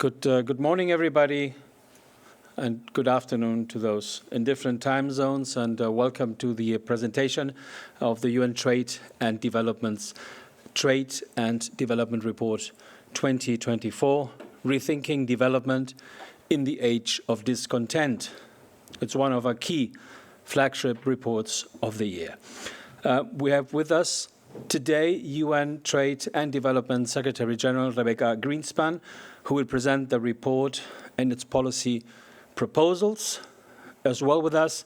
Good morning, everybody, and good afternoon to those in different time zones, and welcome to the presentation of the UN Trade and Development Report 2024, Rethinking Development in the Age of Discontent. It's one of our key flagship reports of the year. We have with us today UN Trade and Development Secretary General Rebeca Grynspan, who will present the report and its policy proposals. As well with us,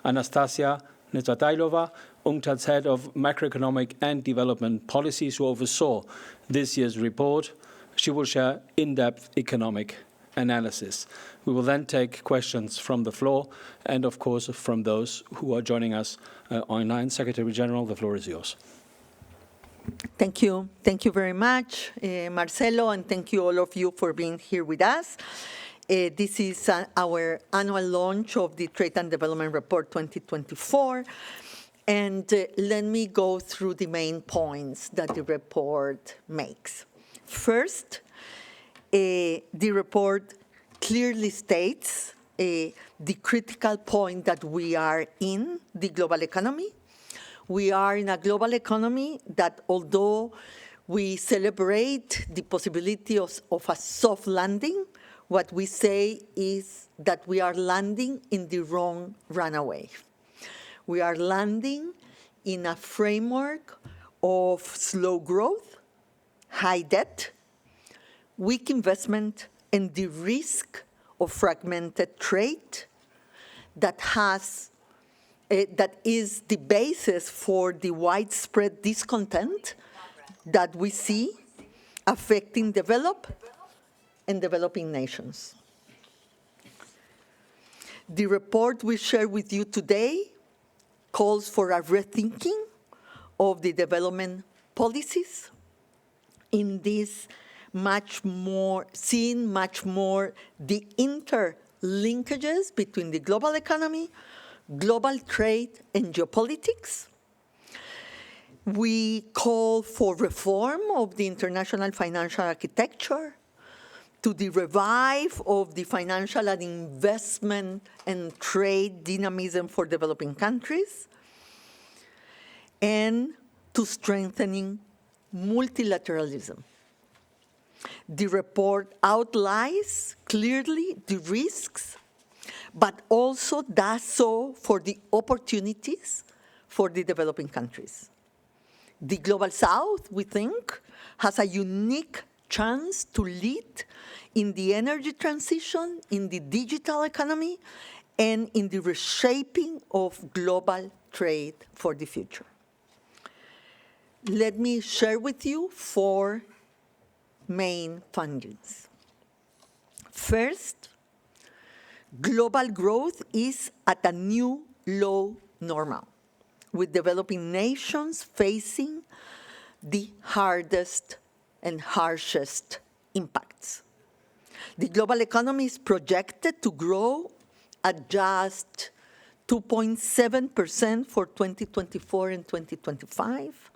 Anastasia, Nesvetailova, UNCTAD's head of Macroeconomic and Development Policies, who oversaw this year's report. She will share in-depth economic analysis. We will then take questions from the floor and, of course, from those who are joining us online. Secretary General, the floor is yours. Thank you. Thank you very much, Marcelo, and thank you all of you for being here with us. This is our annual launch of the Trade and Development Report 2024. And let me go through the main points that the report makes. First, the report clearly states the critical point that we are in the global economy. We are in a global economy that, although we celebrate the possibility of a soft landing, what we say is that we are landing in the wrong runaway. We are landing in a framework of slow growth, high debt, weak investment, and the risk of fragmented trade that is the basis for the widespread discontent that we see affecting developed and developing nations. The report we share with you today calls for a rethinking of the development policies in this seeing much more the interlinkages between the global economy, global trade, and geopolitics. We call for reform of the international financial architecture, to the revive of the financial and investment and trade dynamism for developing countries, and to strengthening multilateralism. The report outlines clearly the risks, but also does so for the opportunities for the developing countries. The Global South, we think, has a unique chance to lead in the energy transition, in the digital economy, and in the reshaping of global trade for the future. Let me share with you 4 main findings. First, global growth is at a new low normal, with developing nations facing the hardest and harshest impacts. The global economy is projected to grow at just 2.7% for 2024 and 2025.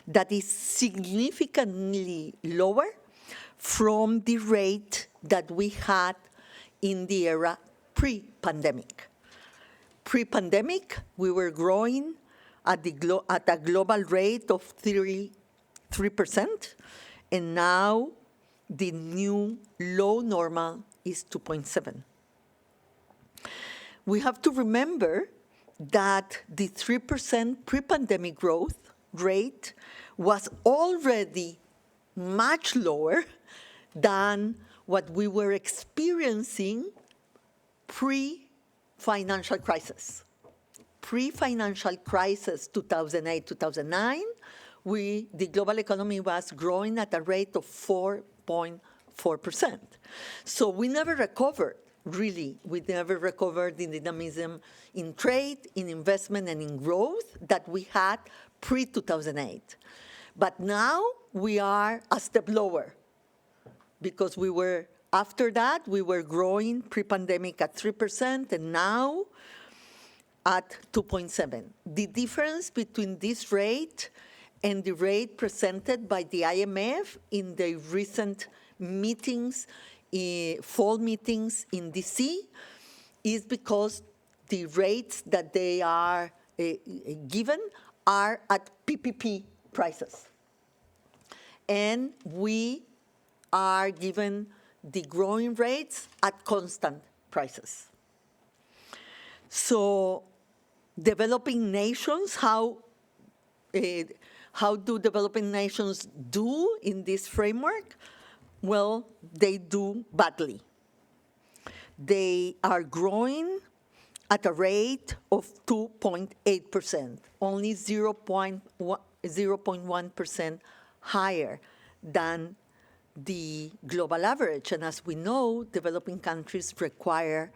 That is significantly lower from the rate that we had in the era pre-pandemic. Pre-pandemic, we were growing at a global rate of 3%, and now the new low normal is 2.7. We have to remember that the 3% pre-pandemic growth rate was already much lower than what we were experiencing pre-financial crisis. Pre-financial crisis 2008, 2009, the global economy was growing at a rate of 4.4%. So we never recovered, really. We never recovered the dynamism in trade, in investment, and in growth that we had pre-2008. But now we are a step lower, because after that, we were growing pre-pandemic at 3%, and now at 2.7. The difference between this rate and the rate presented by the IMF in the recent meetings fall meetings in DC is because the rates that they are given are at PPP prices. And we are given the growing rates at constant prices. So developing nations, how do developing nations do in this framework? Well, they do badly. They are growing at a rate of 2.8%, only 0.1% higher than the global average. And as we know, developing countries require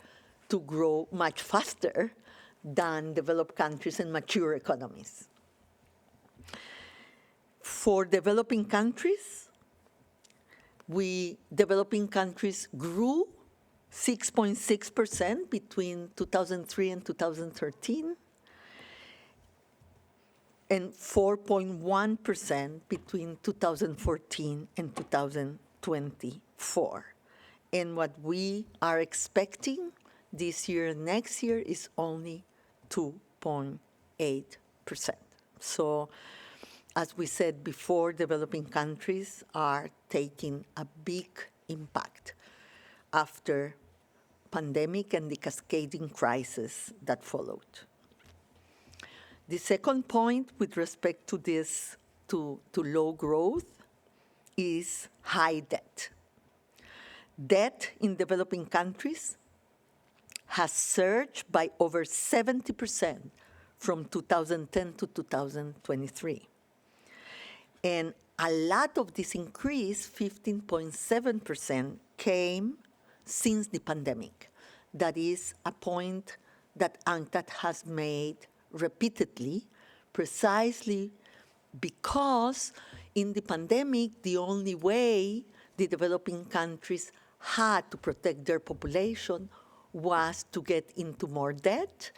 to grow much faster than developed countries and mature economies. For developing countries, developing countries grew 6.6% between 2003 and 2013, and 4.1% between 2014 and 2024. And what we are expecting this year and next year is only 2.8%. So, as we said before, developing countries are taking a big impact after pandemic and the cascading crisis that followed. The second point with respect to this, to low growth, is high debt. Debt in developing countries has surged by over 70% from 2010 to 2023. And a lot of this increase, 15.7%, came since the pandemic. That is a point that UNCTAD has made repeatedly, precisely because in the pandemic, the only way the developing countries had to protect their population was to get into more debt,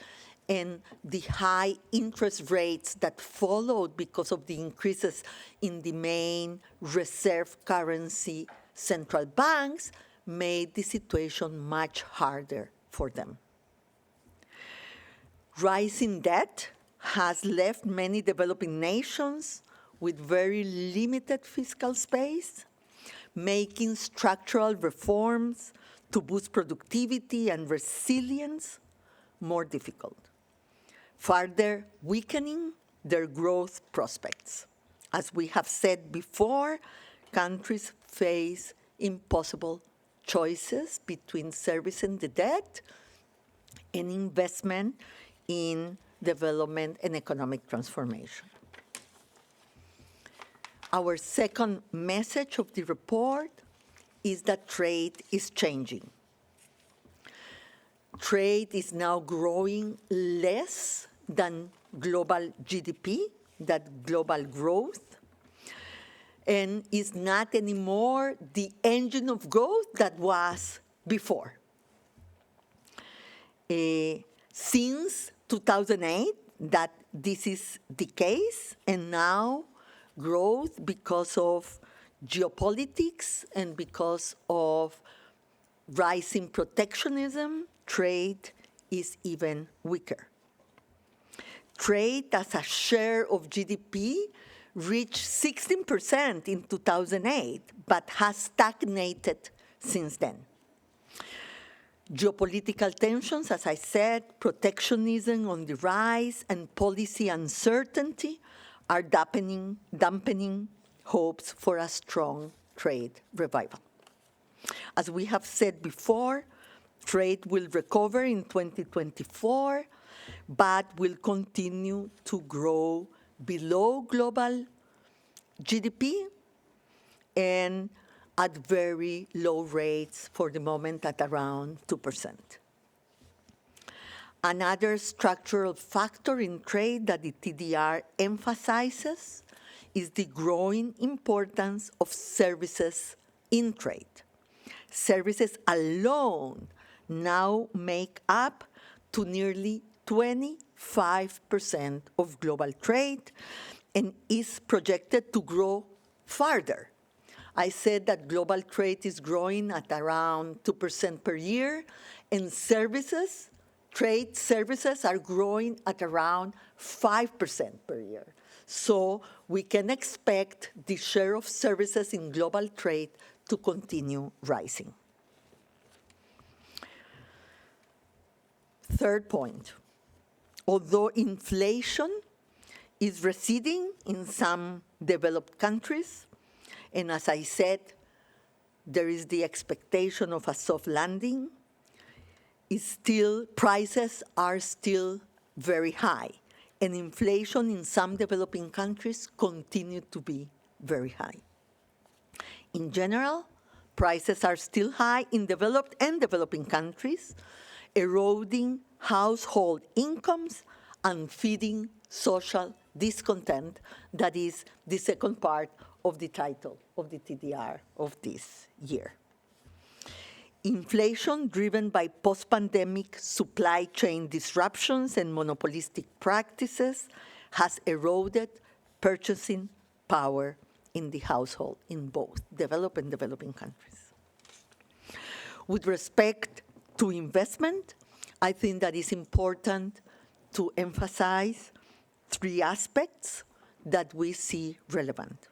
and the high interest rates that followed because of the increases in the main reserve currency central banks made the situation much harder for them. Rising debt has left many developing nations with very limited fiscal space, making structural reforms to boost productivity and resilience more difficult, further weakening their growth prospects. As we have said before, countries face impossible choices between servicing the debt and investment in development and economic transformation. Our second message of the report is that trade is changing. Trade is now growing less than global GDP, that global growth, and is not anymore the engine of growth that was before. Since 2008, that this is the case, and now growth, because of geopolitics and because of rising protectionism, trade is even weaker. Trade as a share of GDP reached 16% in 2008, but has stagnated since then. Geopolitical tensions, as I said, protectionism on the rise, and policy uncertainty are dampening hopes for a strong trade revival. As we have said before, trade will recover in 2024, but will continue to grow below global GDP and at very low rates for the moment, at around 2%. Another structural factor in trade that the TDR emphasizes is the growing importance of services in trade. Services alone now make up to nearly 25% of global trade and is projected to grow further I said that global trade is growing at around 2% per year, and trade services are growing at around 5% per year. So we can expect the share of services in global trade to continue rising. Third point, although inflation is receding in some developed countries, and as I said, there is the expectation of a soft landing, prices are still very high, and inflation in some developing countries continue to be very high. In general, prices are still high in developed and developing countries, eroding household incomes and feeding social discontent. That is the second part of the title of the TDR of this year. Inflation driven by post-pandemic supply chain disruptions and monopolistic practices has eroded purchasing power in the household in both developed and developing countries. With respect to investment, I think that it's important to emphasize three aspects that we see relevant.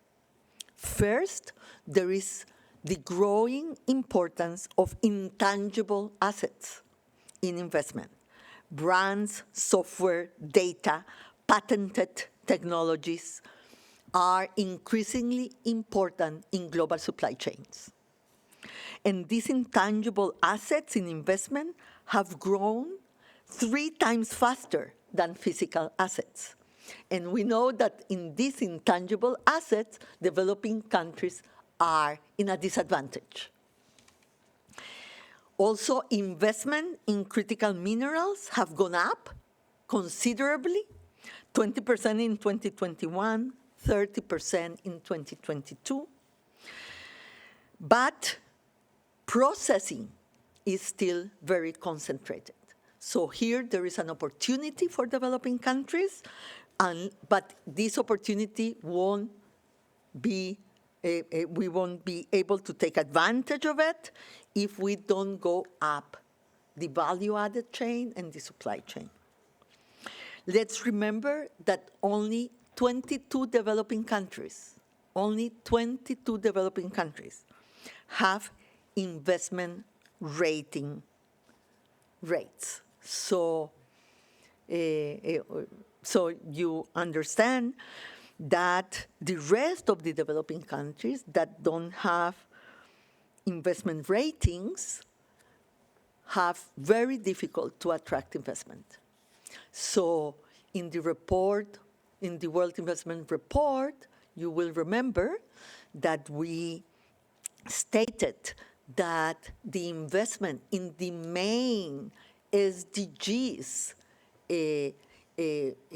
First, there is the growing importance of intangible assets in investment. Brands, software, data, patented technologies are increasingly important in global supply chains. And these intangible assets in investment have grown 3 times faster than physical assets. And we know that in these intangible assets, developing countries are in a disadvantage. Also, investment in critical minerals have gone up considerably, 20% in 2021, 30% in 2022. But processing is still very concentrated. So here there is an opportunity for developing countries, but this opportunity won't be we won't be able to take advantage of it if we don't go up the value-added chain and the supply chain. Let's remember that only 22 developing countries have investment rating rates. So you understand that the rest of the developing countries that don't have investment ratings have very difficult to attract investment. So in the report, in the World Investment Report, you will remember that we stated that the investment in the main SDGs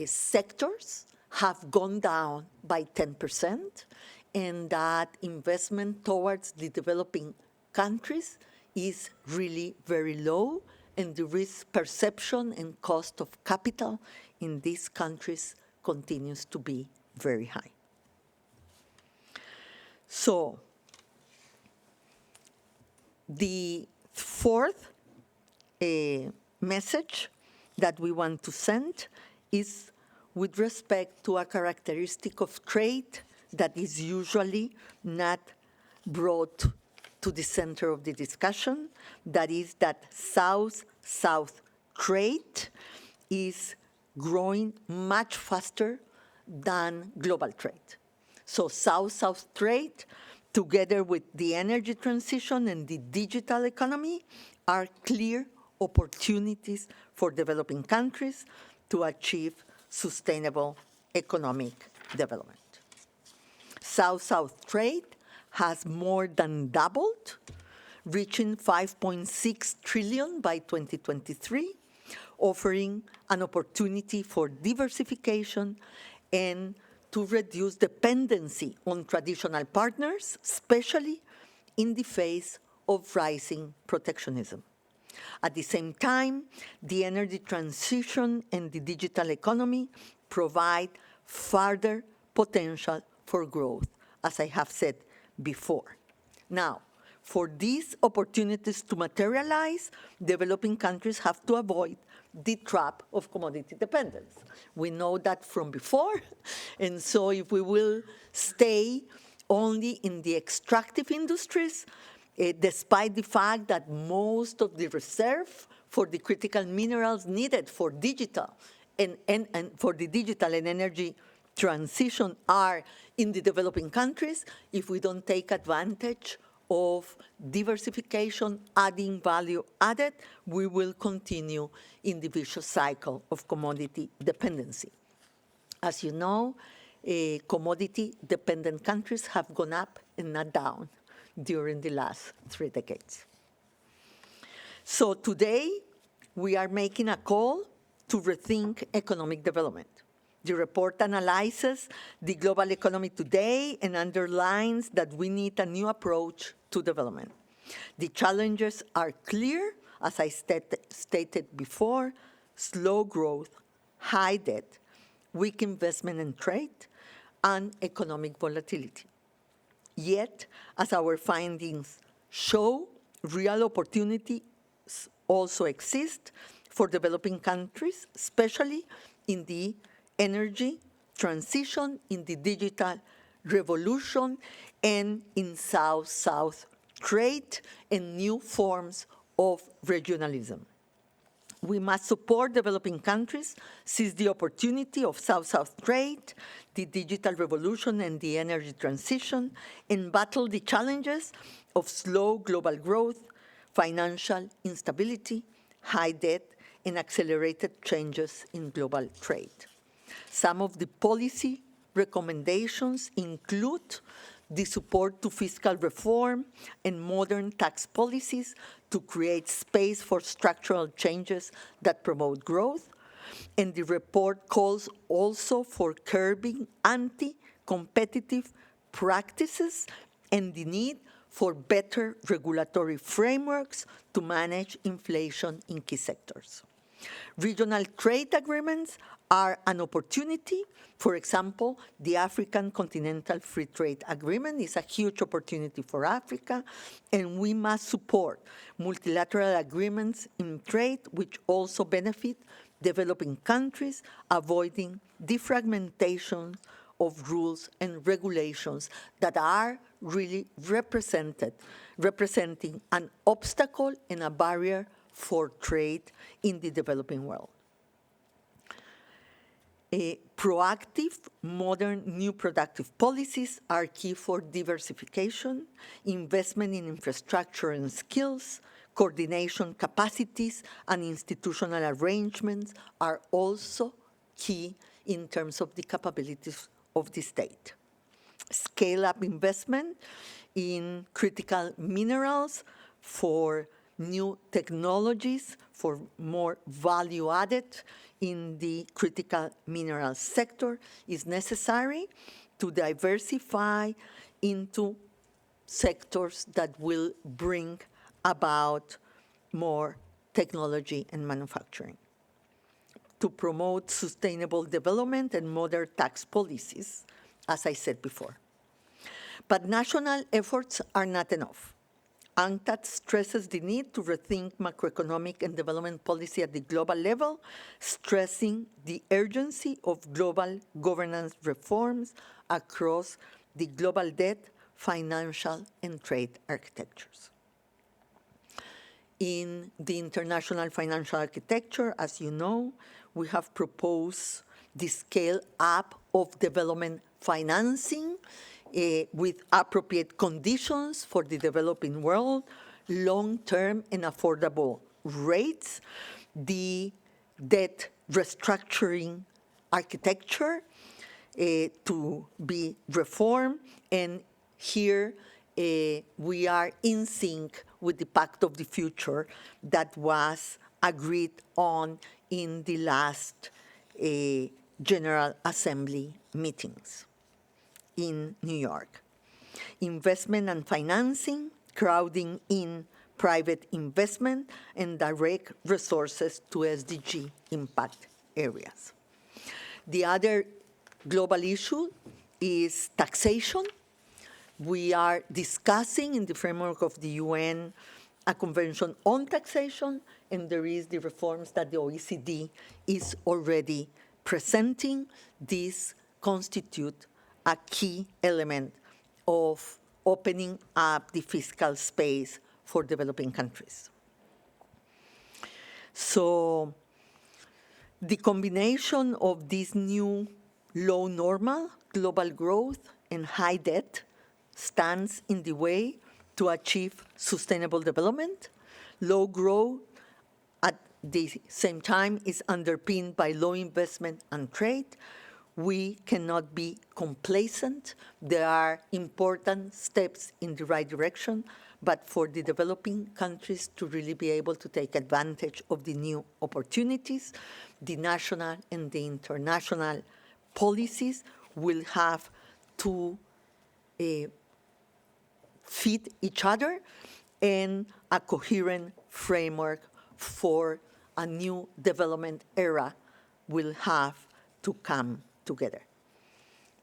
sectors have gone down by 10%, and that investment towards the developing countries is really very low, and the risk perception and cost of capital in these countries continues to be very high. So the fourth message that we want to send is with respect to a characteristic of trade that is usually not brought to the center of the discussion, that is that South-South trade is growing much faster than global trade. So South-South trade, together with the energy transition and the digital economy, are clear opportunities for developing countries to achieve sustainable economic development. South-South trade has more than doubled, reaching 5.6 trillion by 2023, offering an opportunity for diversification and to reduce dependency on traditional partners, especially in the face of rising protectionism. At the same time, the energy transition and the digital economy provide further potential for growth, as I have said before. Now, for these opportunities to materialize, developing countries have to avoid the trap of commodity dependence. We know that from before, and so if we will stay only in the extractive industries, despite the fact that most of the reserve for the critical minerals needed for digital and for the digital and energy transition are in the developing countries, if we don't take advantage of diversification, adding value added, we will continue in the vicious cycle of commodity dependency. As you know, commodity-dependent countries have gone up and not down during the last 3 decades. So today, we are making a call to rethink economic development. The report analyzes the global economy today and underlines that we need a new approach to development. The challenges are clear, as I stated before: slow growth, high debt, weak investment and trade, and economic volatility. Yet, as our findings show, real opportunities also exist for developing countries, especially in the energy transition, in the digital revolution, and in South-South trade and new forms of regionalism. We must support developing countries, seize the opportunity of South-South trade, the digital revolution, and the energy transition, and battle the challenges of slow global growth, financial instability, high debt, and accelerated changes in global trade. Some of the policy recommendations include the support to fiscal reform and modern tax policies to create space for structural changes that promote growth. And the report calls also for curbing anti-competitive practices and the need for better regulatory frameworks to manage inflation in key sectors. Regional trade agreements are an opportunity. For example, the African Continental Free Trade Agreement is a huge opportunity for Africa, and we must support multilateral agreements in trade which also benefit developing countries, avoiding defragmentation of rules and regulations that are really representing an obstacle and a barrier for trade in the developing world. Proactive, modern, new productive policies are key for diversification. Investment in infrastructure and skills, coordination capacities, and institutional arrangements are also key in terms of the capabilities of the state. Scale-up investment in critical minerals for new technologies, for more value added in the critical mineral sector is necessary to diversify into sectors that will bring about more technology and manufacturing. To promote sustainable development and modern tax policies, as I said before. But national efforts are not enough. UNCTAD stresses the need to rethink macroeconomic and development policy at the global level, stressing the urgency of global governance reforms across the global debt, financial, and trade architectures. In the international financial architecture, as you know, we have proposed the scale-up of development financing with appropriate conditions for the developing world, long-term and affordable rates, the debt restructuring architecture to be reformed, and here we are in sync with the Pact of the Future that was agreed on in the last General Assembly meetings in New York. Investment and financing, crowding in private investment, and direct resources to SDG impact areas. The other global issue is taxation. We are discussing in the framework of the UN a convention on taxation, and there is the reforms that the OECD is already presenting. These constitute a key element of opening up the fiscal space for developing countries. So the combination of this new low normal, global growth, and high debt stands in the way to achieve sustainable development. Low growth at the same time is underpinned by low investment and trade. We cannot be complacent. There are important steps in the right direction, but for the developing countries to really be able to take advantage of the new opportunities, the national and the international policies will have to fit each other, and a coherent framework for a new development era will have to come together.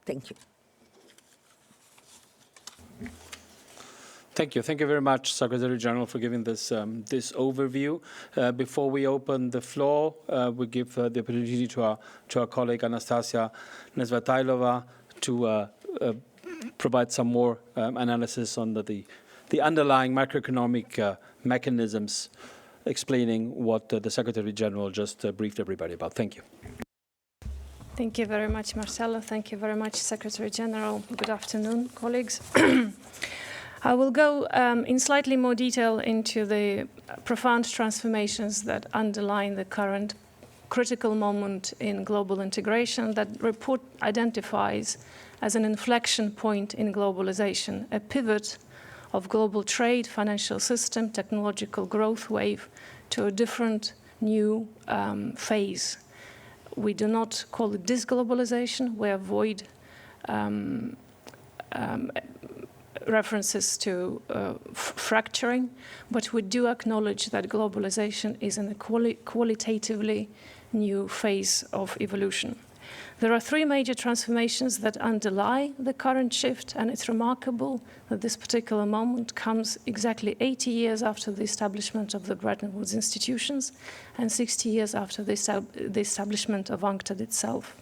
Thank you. Thank you. Thank you very much, Secretary General, for giving this this overview. Before we open the floor, we give the opportunity to our colleague Anastasia Nesvetailova to provide some more analysis on the underlying macroeconomic mechanisms, explaining what the Secretary General just briefed everybody about. Thank you. Thank you very much, Marcelo. Thank you very much, Secretary General. Good afternoon, colleagues. I will go in slightly more detail into the profound transformations that underline the current critical moment in global integration that the report identifies as an inflection point in globalization, a pivot of global trade, financial system, technological growth wave to a different new phase. We do not call it disglobalization. We avoid references to fracturing, but we do acknowledge that globalization is in a qualitatively new phase of evolution. There are three major transformations that underlie the current shift, and it's remarkable that this particular moment comes exactly 80 years after the establishment of the Bretton Woods institutions and 60 years after the establishment of UNCTAD itself.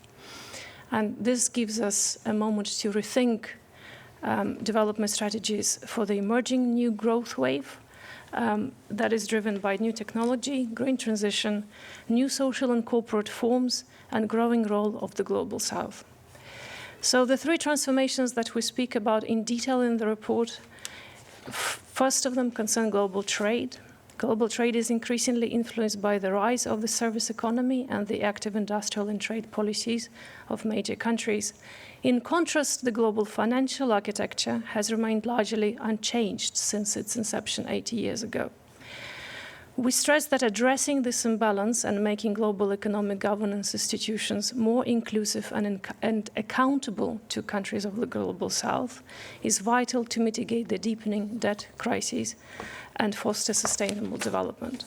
And this gives us a moment to rethink development strategies for the emerging new growth wave that is driven by new technology, green transition, new social and corporate forms, and growing role of the Global South. So the three transformations that we speak about in detail in the report, first of them concern global trade. Global trade is increasingly influenced by the rise of the service economy and the active industrial and trade policies of major countries. In contrast, the global financial architecture has remained largely unchanged since its inception 80 years ago. We stress that addressing this imbalance and making global economic governance institutions more inclusive and accountable to countries of the Global South is vital to mitigate the deepening debt crises and foster sustainable development.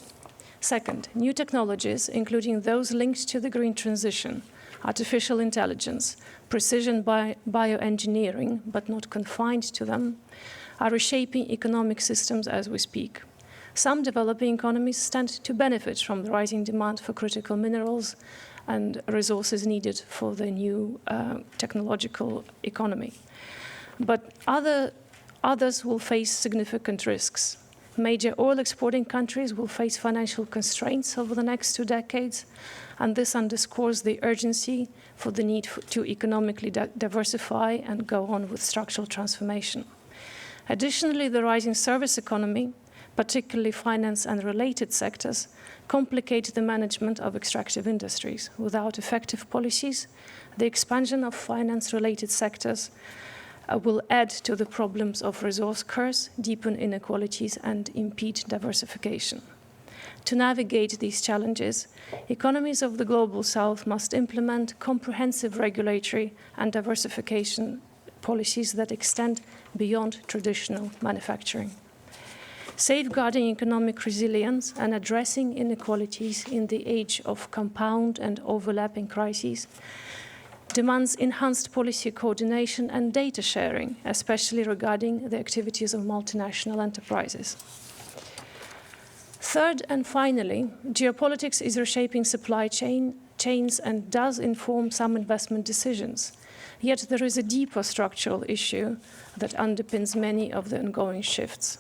Second, new technologies, including those linked to the green transition, artificial intelligence, precision bioengineering, but not confined to them, are reshaping economic systems as we speak. Some developing economies stand to benefit from the rising demand for critical minerals and resources needed for the new technological economy. But others will face significant risks. Major oil exporting countries will face financial constraints over the next 2 decades, and this underscores the urgency for the need to economically diversify and go on with structural transformation. Additionally, the rising service economy, particularly finance and related sectors, complicate the management of extractive industries. Without effective policies, the expansion of finance-related sectors will add to the problems of resource curse, deepen inequalities, and impede diversification. To navigate these challenges, economies of the Global South must implement comprehensive regulatory and diversification policies that extend beyond traditional manufacturing. Safeguarding economic resilience and addressing inequalities in the age of compound and overlapping crises demands enhanced policy coordination and data sharing, especially regarding the activities of multinational enterprises. Third and finally, geopolitics is reshaping supply chains and does inform some investment decisions. Yet there is a deeper structural issue that underpins many of the ongoing shifts.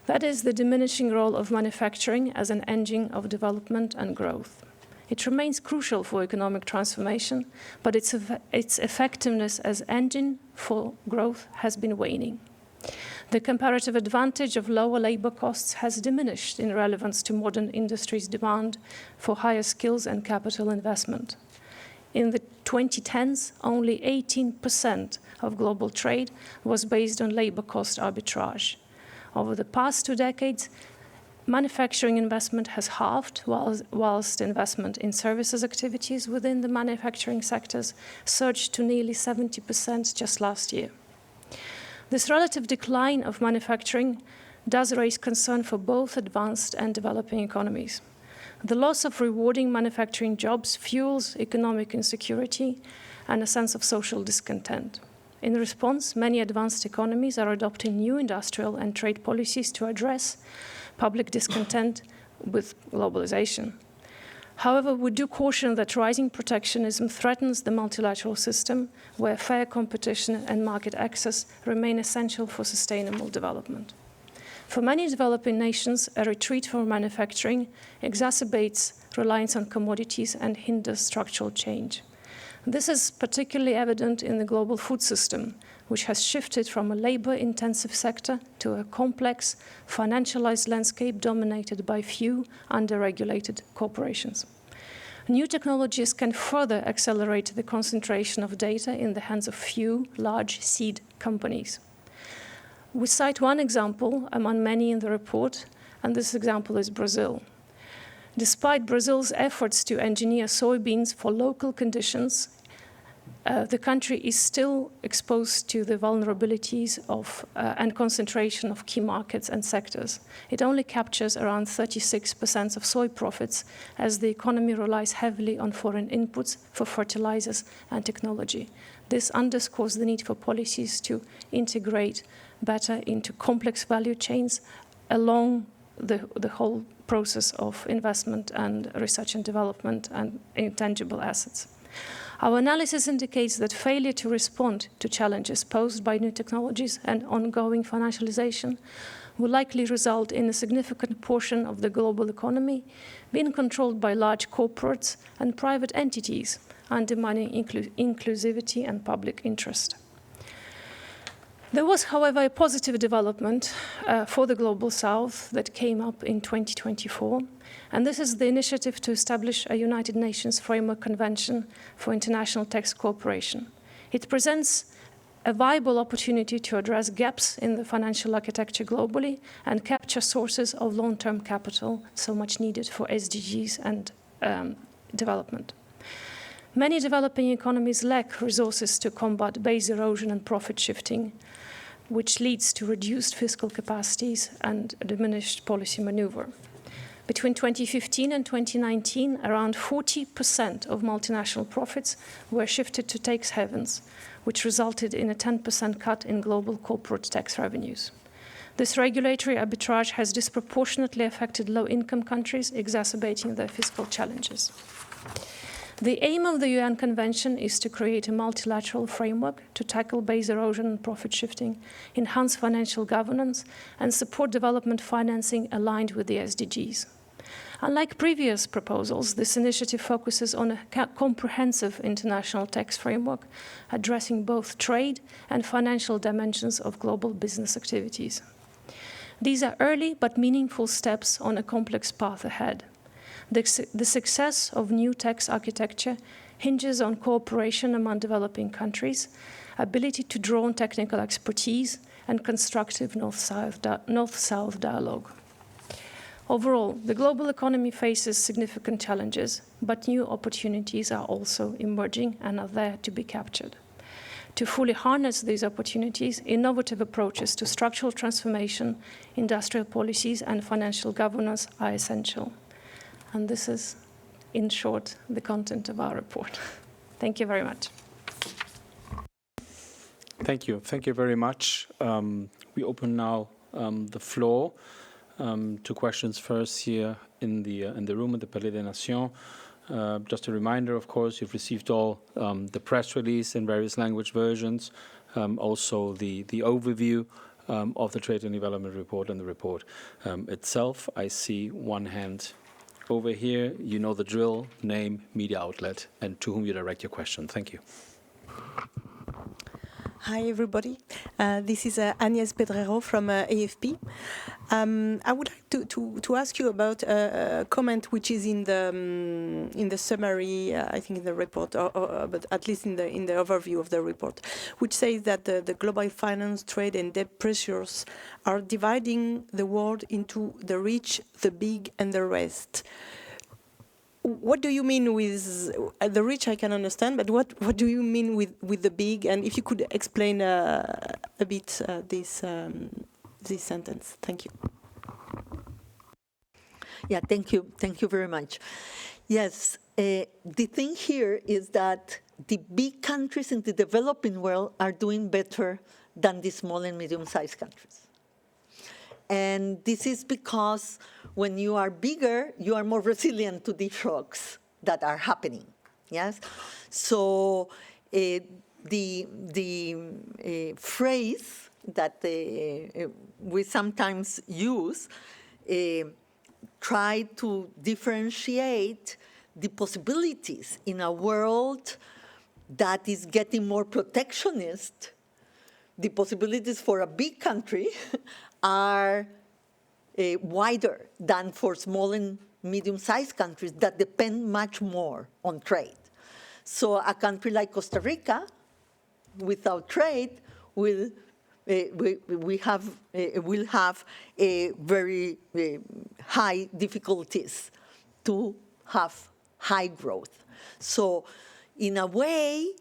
That is the diminishing role of manufacturing as an engine of development and growth. It remains crucial for economic transformation, but its effectiveness as engine for growth has been waning. The comparative advantage of lower labor costs has diminished in relevance to modern industry's demand for higher skills and capital investment. In the 2010s, only 18% of global trade was based on labor cost arbitrage. Over the past 2 decades, manufacturing investment has halved, whilst investment in services activities within the manufacturing sectors surged to nearly 70% just last year. This relative decline of manufacturing does raise concern for both advanced and developing economies. The loss of rewarding manufacturing jobs fuels economic insecurity and a sense of social discontent. In response, many advanced economies are adopting new industrial and trade policies to address public discontent with globalization. However, we do caution that rising protectionism threatens the multilateral system, where fair competition and market access remain essential for sustainable development. For many developing nations, a retreat from manufacturing exacerbates reliance on commodities and hinders structural change. This is particularly evident in the global food system, which has shifted from a labor-intensive sector to a complex, financialized landscape dominated by few under-regulated corporations. New technologies can further accelerate the concentration of data in the hands of few large seed companies. We cite one example among many in the report, and this example is Brazil. Despite Brazil's efforts to engineer soybeans for local conditions, the country is still exposed to the vulnerabilities of and concentration of key markets and sectors. It only captures around 36% of soy profits, as the economy relies heavily on foreign inputs for fertilizers and technology. This underscores the need for policies to integrate better into complex value chains along the whole process of investment and research and development and intangible assets. Our analysis indicates that failure to respond to challenges posed by new technologies and ongoing financialization will likely result in a significant portion of the global economy being controlled by large corporates and private entities, undermining inclusivity and public interest. There was, however, a positive development for the Global South that came up in 2024, and this is the initiative to establish a United Nations Framework Convention for International Tax Cooperation. It presents a viable opportunity to address gaps in the financial architecture globally and capture sources of long-term capital so much needed for SDGs and development. Many developing economies lack resources to combat base erosion and profit shifting, which leads to reduced fiscal capacities and diminished policy maneuver. Between 2015 and 2019, around 40% of multinational profits were shifted to tax havens, which resulted in a 10% cut in global corporate tax revenues. This regulatory arbitrage has disproportionately affected low-income countries, exacerbating their fiscal challenges. The aim of the UN Convention is to create a multilateral framework to tackle base erosion and profit shifting, enhance financial governance, and support development financing aligned with the SDGs. Unlike previous proposals, this initiative focuses on a comprehensive international tax framework addressing both trade and financial dimensions of global business activities. These are early but meaningful steps on a complex path ahead. The success of new tax architecture hinges on cooperation among developing countries, ability to draw on technical expertise, and constructive North-South dialogue. Overall, the global economy faces significant challenges, but new opportunities are also emerging and are there to be captured. To fully harness these opportunities, innovative approaches to structural transformation, industrial policies, and financial governance are essential. And this is, in short, the content of our report. Thank you very much. Thank you. Thank you very much. We open now the floor to questions first here in the room at the Palais des Nations. Just a reminder, of course, you've received all the press release in various language versions, also the overview of the Trade and Development Report and the report itself. I see one hand over here. You know the drill: name, media outlet, and to whom you direct your question. Thank you. Hi, everybody. This is Agnès Pedrero from AFP. I would like to ask you about a comment which is in the summary, I think in the report, but at least in the overview of the report, which says that the global finance, trade, and debt pressures are dividing the world into the rich, the big, and the rest. What do you mean with the rich? I can understand, but what do you mean with the big? And if you could explain a bit this sentence, thank you. Yeah, thank you very much. Yes, the thing here is that the big countries in the developing world are doing better than the small and medium-sized countries. And this is because when you are bigger, you are more resilient to the shocks that are happening. Yes, so the phrase that we sometimes use try to differentiate the possibilities in a world that is getting more protectionist. The possibilities for a big country are wider than for small and medium-sized countries that depend much more on trade. So a country like Costa Rica, without trade, will have very high difficulties to have high growth. So in a way,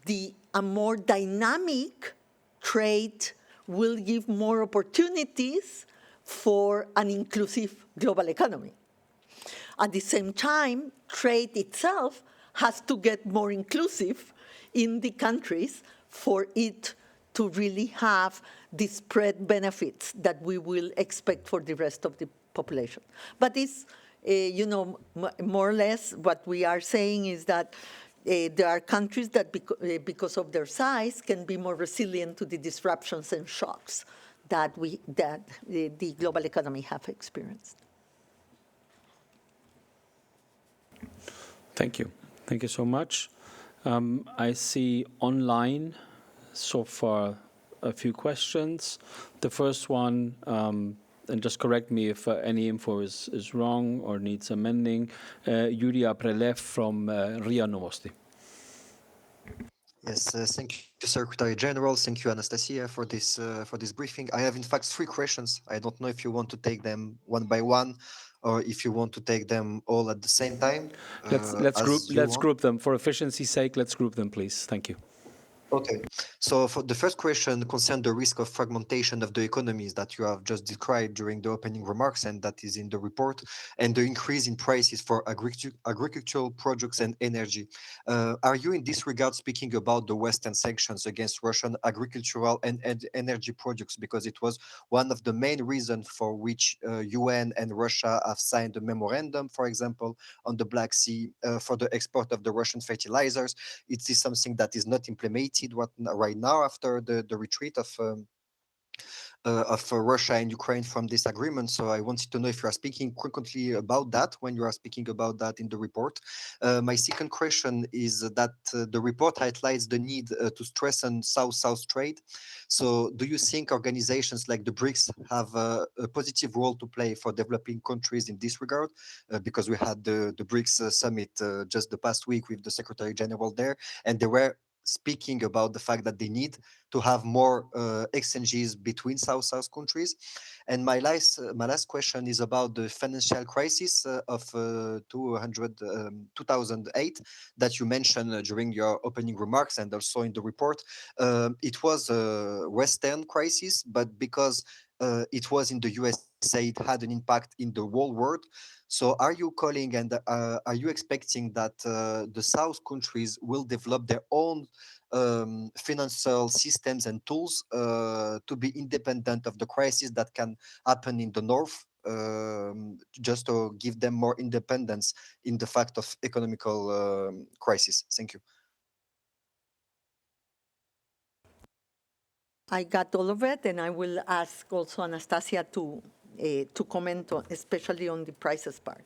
a more dynamic trade will give more opportunities for an inclusive global economy. At the same time, trade itself has to get more inclusive in the countries for it to really have the spread benefits that we will expect for the rest of the population. But it's, more or less what we are saying is that there are countries that, because of their size, can be more resilient to the disruptions and shocks that the global economy have experienced. Thank you. Thank you so much. I see online so far a few questions. The first one, and just correct me if any info is wrong or needs amending, Yuri Aprelev from RIA Novosti. Yes, thank you, Secretary General. Thank you, Anastasia, for this briefing. I have, in fact, 3 questions. I don't know if you want to take them one by one, or if you want to take them all at the same time. Let's group them for efficiency's sake. Let's group them, please. Thank you. Okay, so for the first question concerns the risk of fragmentation of the economies that you have just described during the opening remarks, and that is in the report, and the increase in prices for agricultural products and energy. Are you in this regard speaking about the Western sanctions against Russian agricultural and energy products? Because it was one of the main reasons for which UN and Russia have signed a memorandum, for example, on the Black Sea for the export of the Russian fertilizers. It is something that is not implemented right now after the retreat of Russia and Ukraine from this agreement. So I wanted to know if you are speaking frequently about that when you are speaking about that in the report. My second question is that the report highlights the need to strengthen South-South trade. So do you think organizations like the BRICS have a positive role to play for developing countries in this regard? Because we had the BRICS summit just the past week with the Secretary General there, and they were speaking about the fact that they need to have more exchanges between South-South countries. And my last question is about the financial crisis of 2008 that you mentioned during your opening remarks and also in the report. It was a Western crisis, but because it was in the USA, it had an impact in the whole world. So are you calling and are you expecting that the South countries will develop their own financial systems and tools to be independent of the crisis that can happen in the North, just to give them more independence in the fact of economical crisis? Thank you. I got all of it, and I will ask also Anastasia to comment on, especially on the prices part.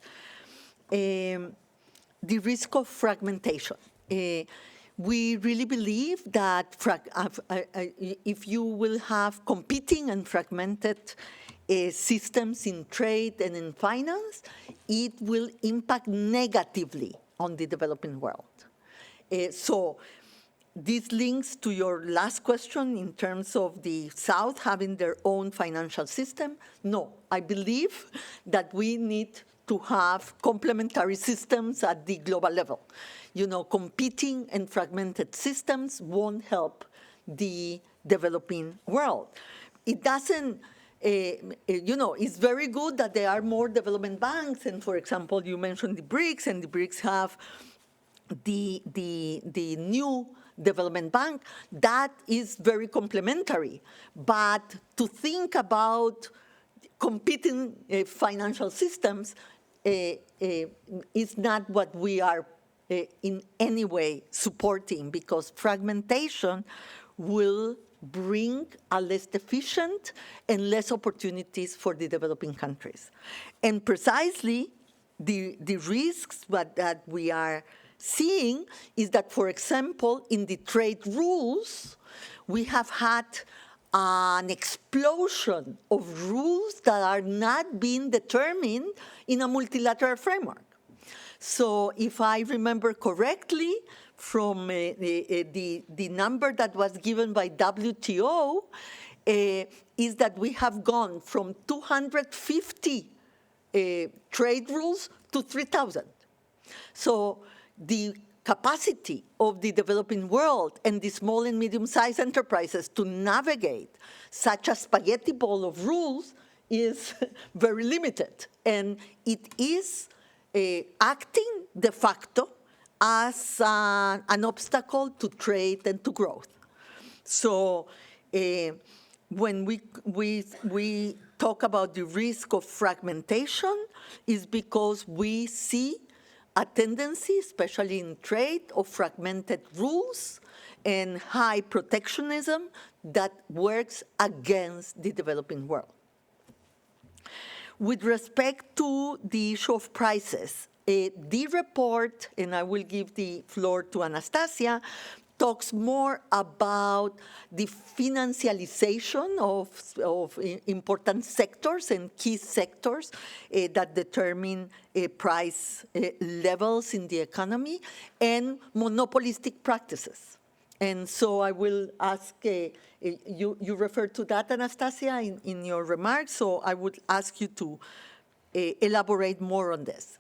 The risk of fragmentation. We really believe that if you will have competing and fragmented systems in trade and in finance, it will impact negatively on the developing world. So this links to your last question in terms of the South having their own financial system. No, I believe that we need to have complementary systems at the global level. You know, competing and fragmented systems won't help the developing world. It doesn't, you know, it's very good that there are more development banks. And for example, you mentioned the BRICS, and the BRICS have the new development bank. That is very complementary. But to think about competing financial systems is not what we are in any way supporting, because fragmentation will bring a less efficient and less opportunities for the developing countries. And precisely the risks that we are seeing is that, for example, in the trade rules, we have had an explosion of rules that are not being determined in a multilateral framework. So if I remember correctly, from the number that was given by WTO, is that we have gone from 250 trade rules to 3,000. So the capacity of the developing world and the small and medium-sized enterprises to navigate such a spaghetti ball of rules is very limited. And it is acting de facto as an obstacle to trade and to growth. So when we talk about the risk of fragmentation, is because we see a tendency, especially in trade, of fragmented rules and high protectionism that works against the developing world. With respect to the issue of prices, the report, and I will give the floor to Anastasia, talks more about the financialization of important sectors and key sectors that determine price levels in the economy and monopolistic practices. And so I will ask, you referred to that, Anastasia, in your remarks, so I would ask you to elaborate more on this.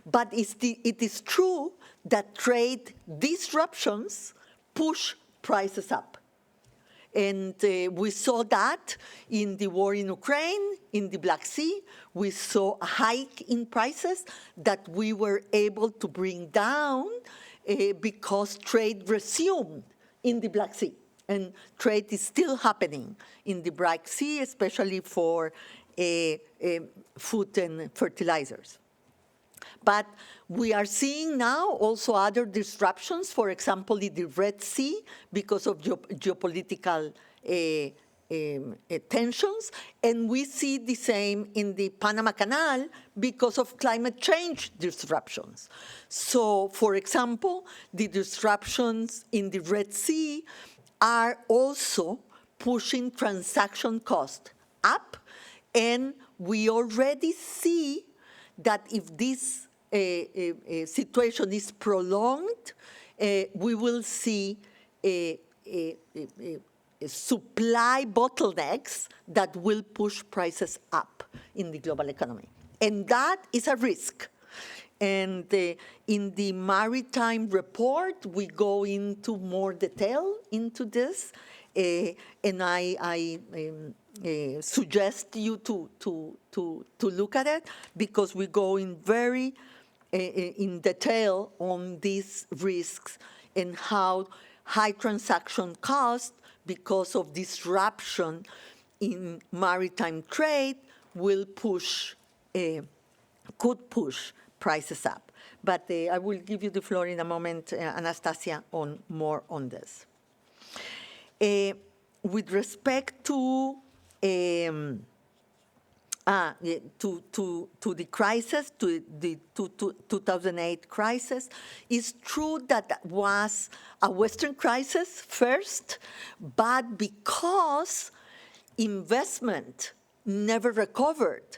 But it is true that trade disruptions push prices up. And we saw that in the war in Ukraine, in the Black Sea. We saw a hike in prices that we were able to bring down because trade resumed in the Black Sea. And trade is still happening in the Black Sea, especially for food and fertilizers. But we are seeing now also other disruptions, for example, in the Red Sea, because of geopolitical tensions. And we see the same in the Panama Canal because of climate change disruptions. So, for example, the disruptions in the Red Sea are also pushing transaction cost up. And we already see that if this situation is prolonged, we will see supply bottlenecks that will push prices up in the global economy. And that is a risk. And in the maritime report, we go into more detail into this. And I suggest you to look at it, because we go in very in detail on these risks and how high transaction cost because of disruption in maritime trade will push, could push prices up. But I will give you the floor in a moment, Anastasia, on more on this. With respect to the crisis, to the 2008 crisis, it's true that that was a Western crisis first, but because investment never recovered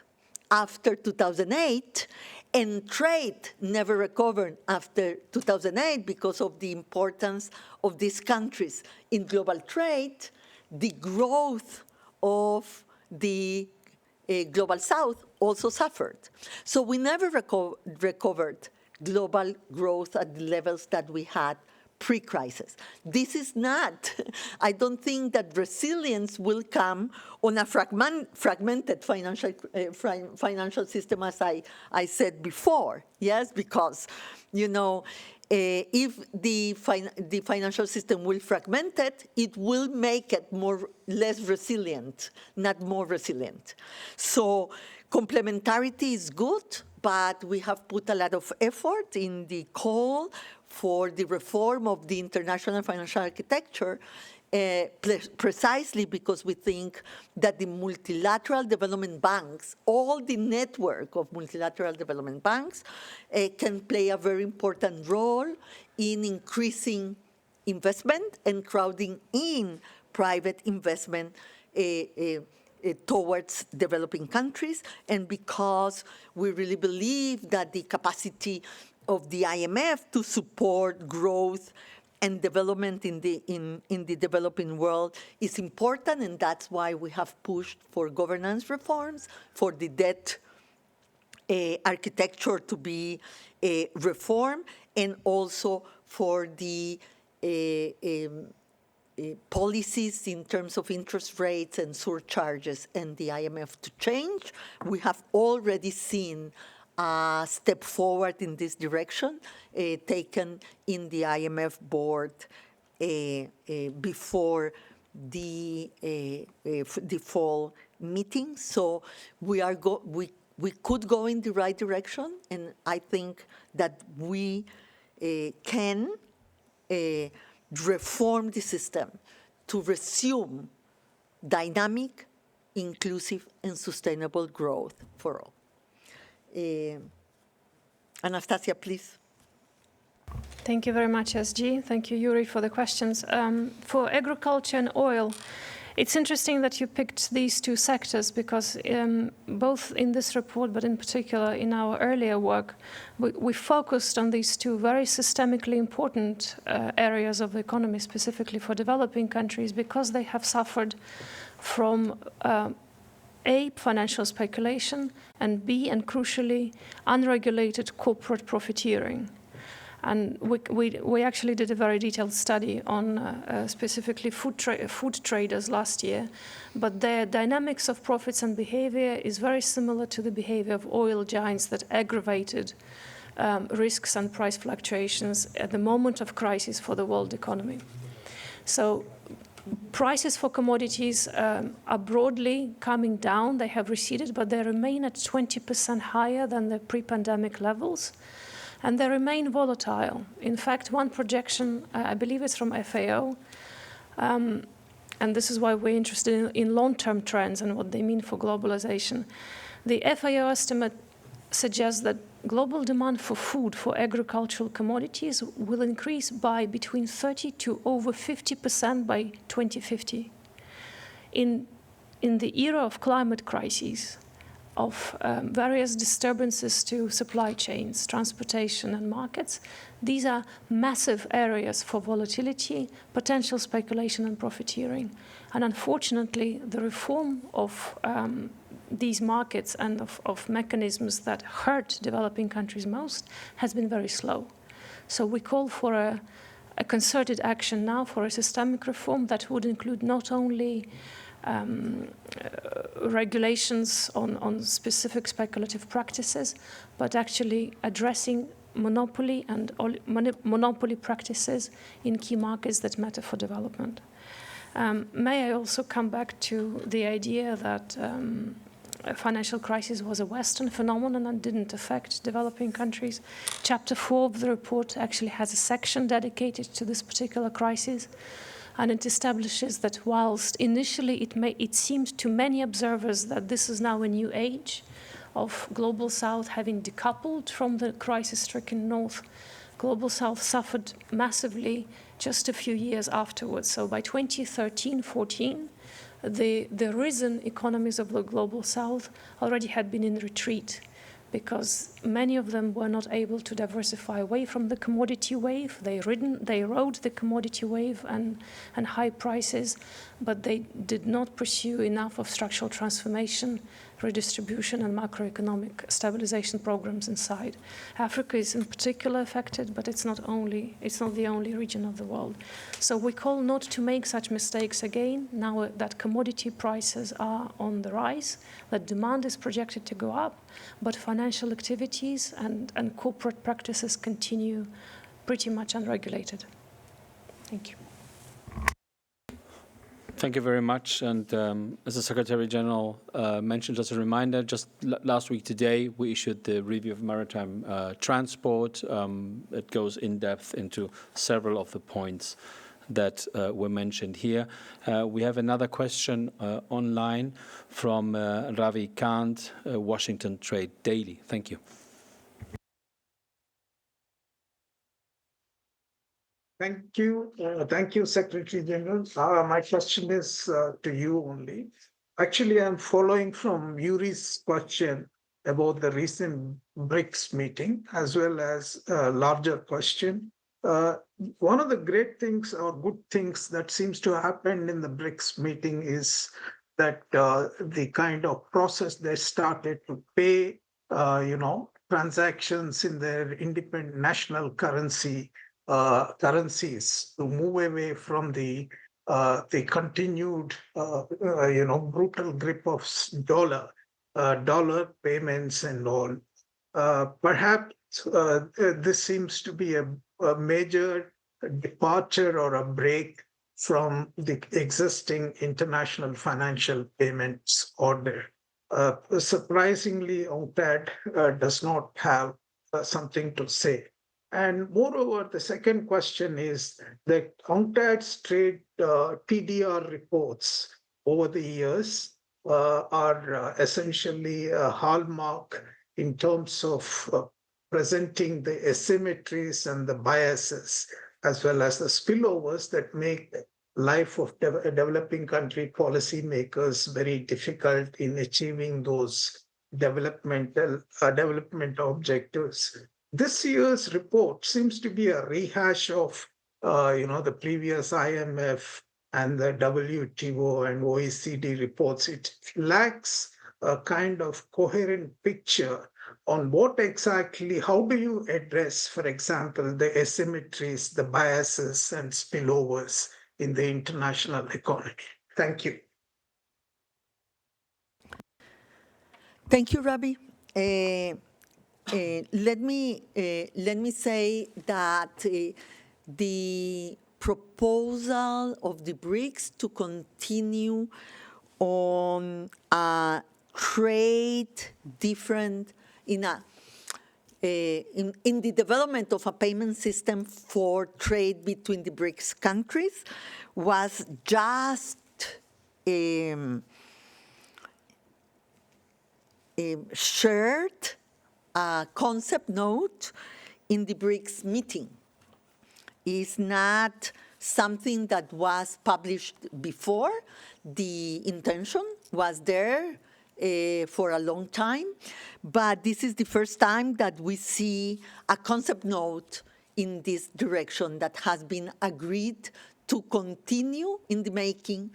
after 2008, and trade never recovered after 2008 because of the importance of these countries in global trade, the growth of the Global South also suffered. So we never recovered global growth at the levels that we had pre-crisis. This is not, I don't think that resilience will come on a fragmented financial system, as I said before, yes, because, you know, if the financial system will fragment it, it will make it less resilient, not more resilient. So complementarity is good, but we have put a lot of effort in the call for the reform of the international financial architecture, precisely because we think that the multilateral development banks, all the network of multilateral development banks, can play a very important role in increasing investment and crowding in private investment towards developing countries, and because we really believe that the capacity of the IMF to support growth and development in the developing world is important, and that's why we have pushed for governance reforms, for the debt architecture to be reformed, and also for the policies in terms of interest rates and surcharges and the IMF to change. We have already seen a step forward in this direction taken in the IMF board before the fall meeting. So we could go in the right direction, and I think that we can reform the system to resume dynamic, inclusive, and sustainable growth for all. Anastasia, please. Thank you very much, SG. Thank you, Yuri, for the questions. For agriculture and oil, it's interesting that you picked these two sectors because both in this report, but in particular in our earlier work, we focused on these two very systemically important areas of the economy, specifically for developing countries, because they have suffered from A, financial speculation, and B, and crucially, unregulated corporate profiteering. And we actually did a very detailed study on specifically food traders last year, but their dynamics of profits and behavior is very similar to the behavior of oil giants that aggravated risks and price fluctuations at the moment of crisis for the world economy. So prices for commodities are broadly coming down. They have receded, but they remain at 20% higher than the pre-pandemic levels. And they remain volatile. In fact, one projection, I believe it's from FAO, and this is why we're interested in long-term trends and what they mean for globalization. The FAO estimate suggests that global demand for food, for agricultural commodities, will increase by between 30 to over 50% by 2050. In the era of climate crises, of various disturbances to supply chains, transportation, and markets, these are massive areas for volatility, potential speculation, and profiteering. And unfortunately, the reform of these markets and of mechanisms that hurt developing countries most has been very slow. So we call for a concerted action now for a systemic reform that would include not only regulations on specific speculative practices, but actually addressing monopoly and monopoly practices in key markets that matter for development. May I also come back to the idea that a financial crisis was a Western phenomenon and didn't affect developing countries. Chapter 4 of the report actually has a section dedicated to this particular crisis, and it establishes that whilst initially it seemed to many observers that this is now a new age of Global South having decoupled from the crisis-stricken North, Global South suffered massively just a few years afterwards. So by 2013-14, the risen economies of the Global South already had been in retreat, because many of them were not able to diversify away from the commodity wave. They rode the commodity wave and high prices, but they did not pursue enough of structural transformation, redistribution, and macroeconomic stabilization programs inside. Africa is in particular affected, but it's not the only region of the world. So we call not to make such mistakes again, now that commodity prices are on the rise, that demand is projected to go up, but financial activities and corporate practices continue pretty much unregulated. Thank you. Thank you very much. And as the Secretary General mentioned, as a reminder, just last week today, we issued the review of maritime transport. It goes in depth into several of the points that were mentioned here. We have another question online from Ravi Kant, Washington Trade Daily. Thank you. Thank you, Secretary General. My question is to you only. Actually, I'm following from Yuri's question about the recent BRICS meeting, as well as a larger question. One of the great things or good things that seems to happen in the BRICS meeting is that the kind of process they started to pay, transactions in their independent national currencies to move away from the continued brutal grip of dollar payments and all. Perhaps this seems to be a major departure or a break from the existing international financial payments order. Surprisingly, UNCTAD does not have something to say. And moreover, the second question is that UNCTAD's trade TDR reports over the years are essentially a hallmark in terms of presenting the asymmetries and the biases, as well as the spillovers that make life of developing country policymakers very difficult in achieving those development objectives. This year's report seems to be a rehash of, the previous IMF and the WTO and OECD reports. It lacks a kind of coherent picture on how do you address, for example, the asymmetries, the biases and spillovers in the international economy. Thank you. Thank you, Rabi. Let me say that the proposal of the BRICS to continue on a trade different in the development of a payment system for trade between the BRICS countries was just shared a concept note in the BRICS meeting. It's not something that was published before. The intention was there for a long time, but this is the first time that we see a concept note in this direction that has been agreed to continue in the making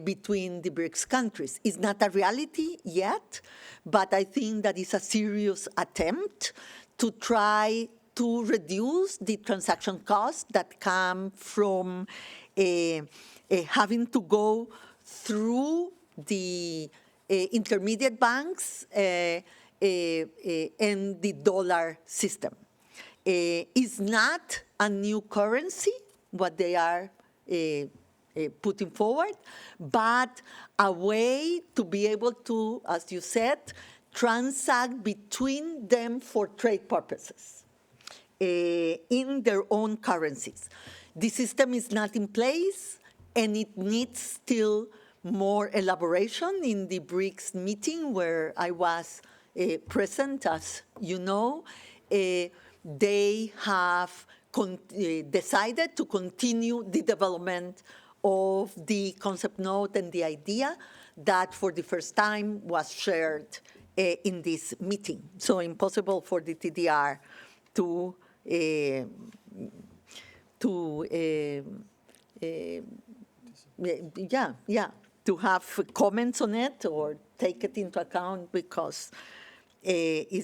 between the BRICS countries. It's not a reality yet, but I think that is a serious attempt to try to reduce the transaction costs that come from having to go through the intermediate banks and the dollar system. Is not a new currency, what they are putting forward, but a way to be able to, as you said, transact between them for trade purposes in their own currencies. The system is not in place, and it needs still more elaboration. In the BRICS meeting where I was present, as you know, they have decided to continue the development of the concept note and the idea that for the first time was shared in this meeting. So impossible for the TDR to have comments on it or take it into account, because the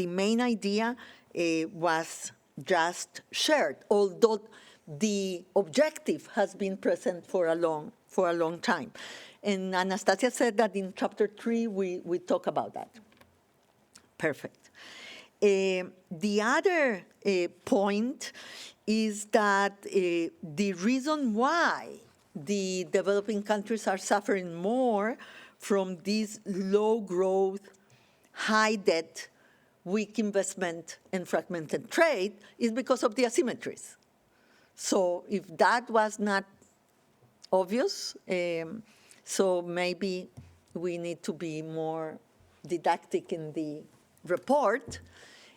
main idea was just shared, although the objective has been present for a long time. And Anastasia said that in chapter 3 we talk about that. Perfect. The other point is that the reason why the developing countries are suffering more from this low growth, high debt, weak investment, and fragmented trade is because of the asymmetries. So if that was not obvious, so maybe we need to be more didactic in the report,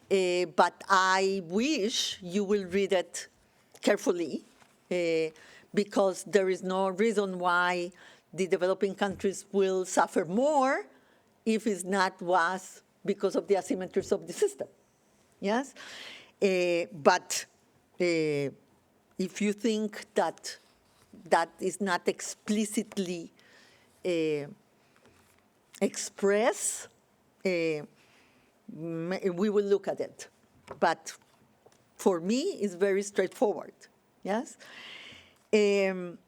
but I wish you will read it carefully, because there is no reason why the developing countries will suffer more if it's not was because of the asymmetries of the system. Yes? But if you think that that is not explicitly expressed, we will look at it. But for me, it's very straightforward. Yes? And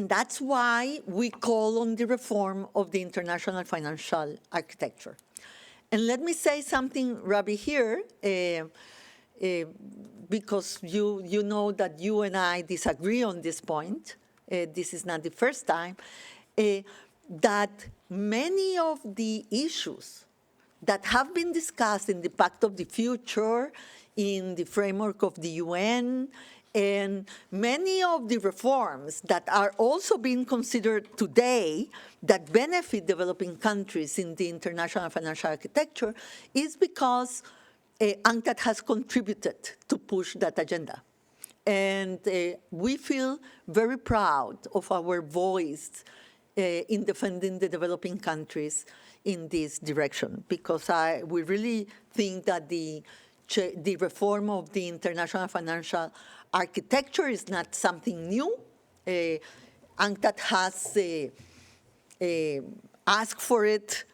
that's why we call on the reform of the international financial architecture. And let me say something, Rabi, here, because you know that you and I disagree on this point. This is not the first time, that many of the issues that have been discussed in the Pact of the Future, in the framework of the UN, and many of the reforms that are also being considered today that benefit developing countries in the international financial architecture is because UNCTAD has contributed to push that agenda. And we feel very proud of our voice in defending the developing countries in this direction, because we really think that the reform of the international financial architecture is not something new. UNCTAD has asked for it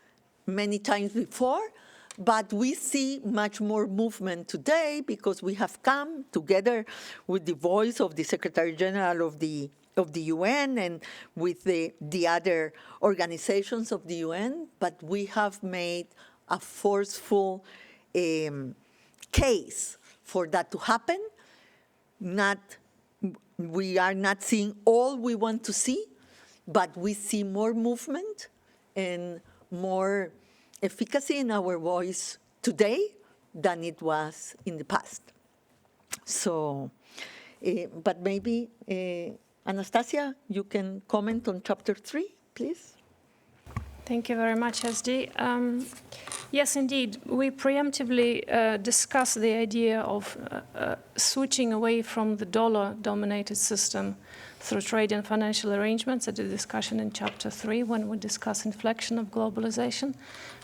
many times before, but we see much more movement today because we have come together with the voice of the Secretary General of the UN and with the other organizations of the UN, but we have made a forceful case for that to happen. We are not seeing all we want to see, but we see more movement and more efficacy in our voice today than it was in the past. So, but maybe, Anastasia, you can comment on chapter 3, please. Thank you very much, SD. Yes, indeed, we preemptively discussed the idea of switching away from the dollar-dominated system through trade and financial arrangements at the discussion in Chapter 3 when we discuss inflection of globalization.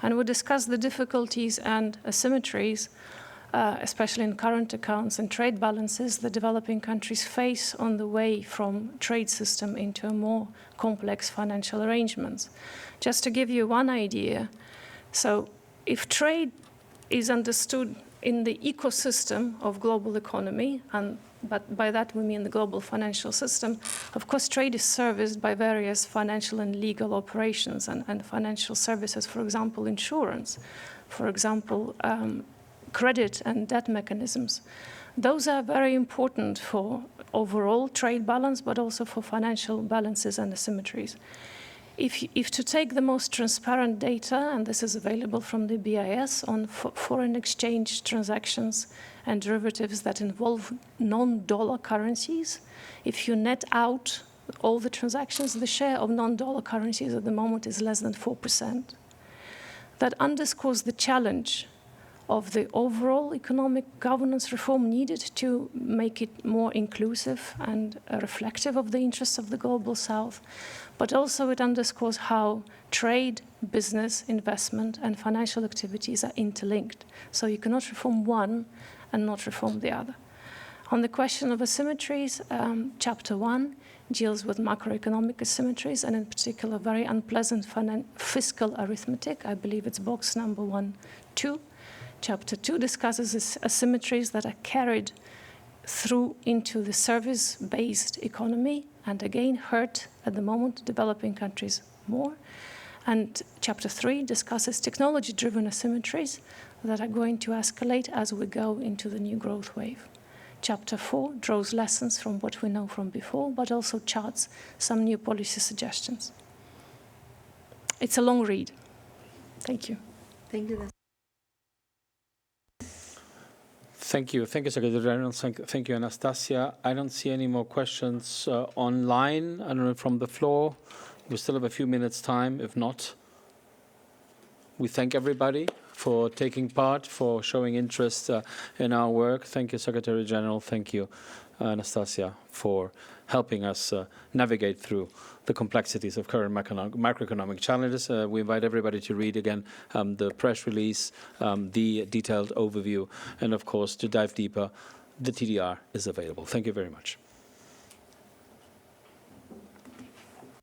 And we discuss the difficulties and asymmetries, especially in current accounts and trade balances, the developing countries face on the way from trade system into a more complex financial arrangements. Just to give you one idea, so if trade is understood in the ecosystem of global economy, and but by that we mean the global financial system. Of course, trade is serviced by various financial and legal operations and financial services, for example, insurance, for example, credit and debt mechanisms. Those are very important for overall trade balance, but also for financial balances and asymmetries. If to take the most transparent data, and this is available from the BIS, on foreign exchange transactions and derivatives that involve non-dollar currencies, if you net out all the transactions, the share of non-dollar currencies at the moment is less than 4%. That underscores the challenge of the overall economic governance reform needed to make it more inclusive and reflective of the interests of the Global South. But also it underscores how trade, business, investment, and financial activities are interlinked. So you cannot reform one and not reform the other. On the question of asymmetries, Chapter 1 deals with macroeconomic asymmetries, and in particular, very unpleasant fiscal arithmetic. I believe it's box number 1-2. Chapter 2 discusses asymmetries that are carried through into the service-based economy, and again hurt at the moment developing countries more. And Chapter 3 discusses technology-driven asymmetries that are going to escalate as we go into the new growth wave. Chapter 4 draws lessons from what we know from before, but also charts some new policy suggestions. It's a long read. Thank you. Thank you. Thank you. Thank you, Secretary General. Thank you, Anastasia. I don't see any more questions online. I don't know, from the floor. We still have a few minutes' time. If not, we thank everybody for taking part, for showing interest in our work. Thank you, Secretary General. Thank you, Anastasia, for helping us navigate through the complexities of current macroeconomic challenges. We invite everybody to read again the press release, the detailed overview, and of course, to dive deeper, the TDR is available. Thank you very much.